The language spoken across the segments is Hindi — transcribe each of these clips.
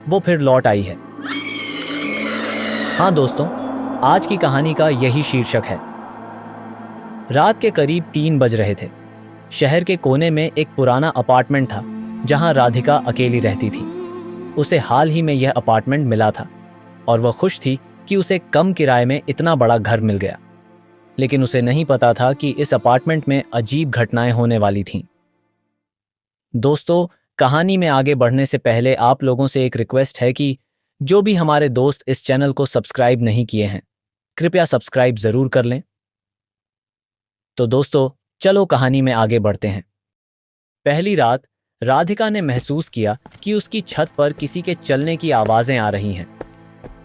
वो फिर लौट आई है। हाँ दोस्तों, आज की कहानी का यही शीर्षक है। रात के करीब 3 बज रहे थे। शहर के कोने में एक पुराना अपार्टमेंट था जहां राधिका अकेली रहती थी। उसे हाल ही में यह अपार्टमेंट मिला था और वह खुश थी कि उसे कम किराए में इतना बड़ा घर मिल गया। लेकिन उसे नहीं पता था कि इस अपार्टमेंट में अजीब घटनाएं होने वाली थीं। दोस्तों, कहानी में आगे बढ़ने से पहले आप लोगों से एक रिक्वेस्ट है कि जो भी हमारे दोस्त इस चैनल को सब्सक्राइब नहीं किए हैं, कृपया सब्सक्राइब जरूर कर लें। तो दोस्तों, चलो कहानी में आगे बढ़ते हैं। पहली रात राधिका ने महसूस किया कि उसकी छत पर किसी के चलने की आवाजें आ रही हैं।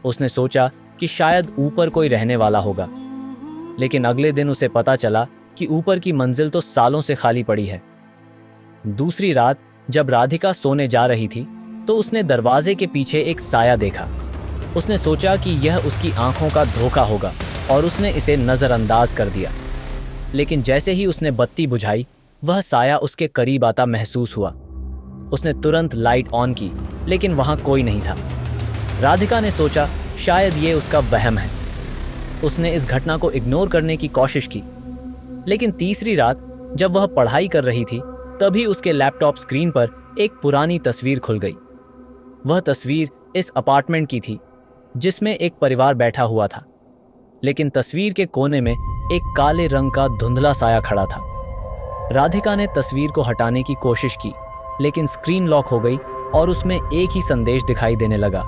उसने सोचा कि शायद ऊपर कोई रहने वाला होगा, लेकिन अगले दिन उसे पता चला कि ऊपर की मंजिल तो सालों से खाली पड़ी है। दूसरी रात जब राधिका सोने जा रही थी तो उसने दरवाजे के पीछे एक साया देखा। उसने सोचा कि यह उसकी आंखों का धोखा होगा और उसने इसे नजरअंदाज कर दिया। लेकिन जैसे ही उसने बत्ती बुझाई, वह साया उसके करीब आता महसूस हुआ। उसने तुरंत लाइट ऑन की, लेकिन वहां कोई नहीं था। राधिका ने सोचा शायद ये उसका वहम है। उसने इस घटना को इग्नोर करने की कोशिश की। लेकिन तीसरी रात जब वह पढ़ाई कर रही थी, तभी उसके लैपटॉप स्क्रीन पर एक पुरानी तस्वीर खुल गई। वह तस्वीर इस अपार्टमेंट की थी जिसमें एक परिवार बैठा हुआ था। लेकिन तस्वीर के कोने में एक काले रंग का धुंधला साया खड़ा था। राधिका ने तस्वीर को हटाने की कोशिश की, लेकिन स्क्रीन लॉक हो गई और उसमें एक ही संदेश दिखाई देने लगा,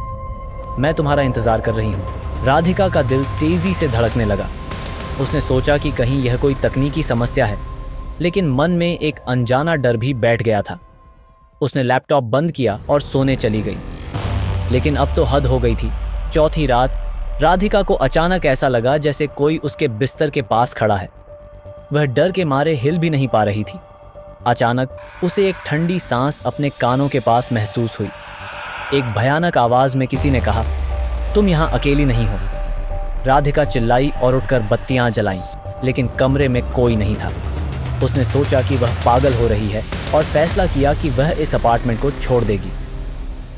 मैं तुम्हारा इंतजार कर रही हूँ। राधिका का दिल तेजी से धड़कने लगा। उसने सोचा कि कहीं यह कोई तकनीकी समस्या है, लेकिन मन में एक अनजाना डर भी बैठ गया था। उसने लैपटॉप बंद किया और सोने चली गई। लेकिन अब तो हद हो गई थी। चौथी रात राधिका को अचानक ऐसा लगा जैसे कोई उसके बिस्तर के पास खड़ा है। वह डर के मारे हिल भी नहीं पा रही थी। अचानक उसे एक ठंडी सांस अपने कानों के पास महसूस हुई। एक भयानक आवाज में किसी ने कहा, तुम यहाँ अकेली नहीं हो। राधिका चिल्लाई और उठकर बत्तियां जलाईं, लेकिन कमरे में कोई नहीं था। उसने सोचा कि वह पागल हो रही है और फैसला किया कि वह इस अपार्टमेंट को छोड़ देगी।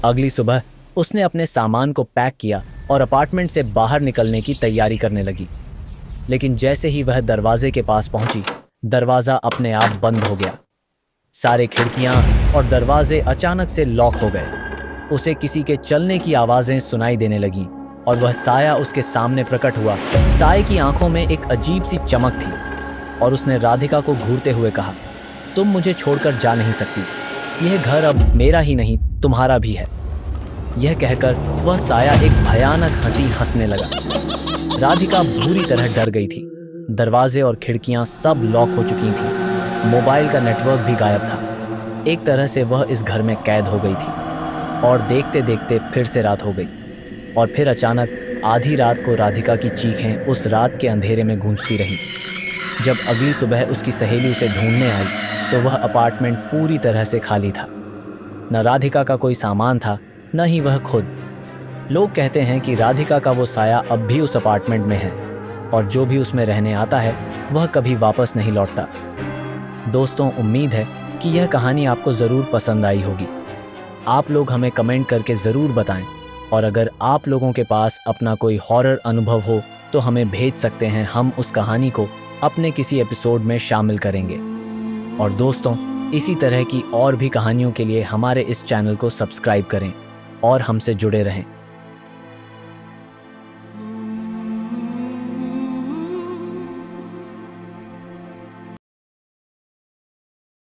अगली सुबह उसने अपने सामान को पैक किया और अपार्टमेंट से बाहर निकलने की तैयारी करने लगी। लेकिन जैसे ही वह दरवाजे के पास पहुंची, दरवाजा अपने आप बंद हो गया। सारे खिड़कियां और दरवाजे अचानक से लॉक हो गए। उसे किसी के चलने की आवाजें सुनाई देने लगीं और वह साया उसके सामने प्रकट हुआ। साये की आंखों में एक अजीब सी चमक थी और उसने राधिका को घूरते हुए कहा, तुम मुझे छोड़कर जा नहीं सकती। यह घर अब मेरा ही नहीं, तुम्हारा भी है। यह कहकर वह साया एक भयानक हंसी हंसने लगा। राधिका बुरी तरह डर गई थी। दरवाजे और खिड़कियां सब लॉक हो चुकी थीं। मोबाइल का नेटवर्क भी गायब था। एक तरह से वह इस घर में कैद हो गई थी। और देखते देखते फिर से रात हो गई और फिर अचानक आधी रात को राधिका की चीखें उस रात के अंधेरे में गूंजती रहीं। जब अगली सुबह उसकी सहेली उसे ढूंढने आई तो वह अपार्टमेंट पूरी तरह से खाली था। न राधिका का कोई सामान था, न ही वह खुद। लोग कहते हैं कि राधिका का वो साया अब भी उस अपार्टमेंट में है और जो भी उसमें रहने आता है वह कभी वापस नहीं लौटता। दोस्तों, उम्मीद है कि यह कहानी आपको ज़रूर पसंद आई होगी। आप लोग हमें कमेंट करके ज़रूर बताएं और अगर आप लोगों के पास अपना कोई हॉरर अनुभव हो तो हमें भेज सकते हैं। हम उस कहानी को अपने किसी एपिसोड में शामिल करेंगे। और दोस्तों, इसी तरह की और भी कहानियों के लिए हमारे इस चैनल को सब्सक्राइब करें और हमसे जुड़े रहें।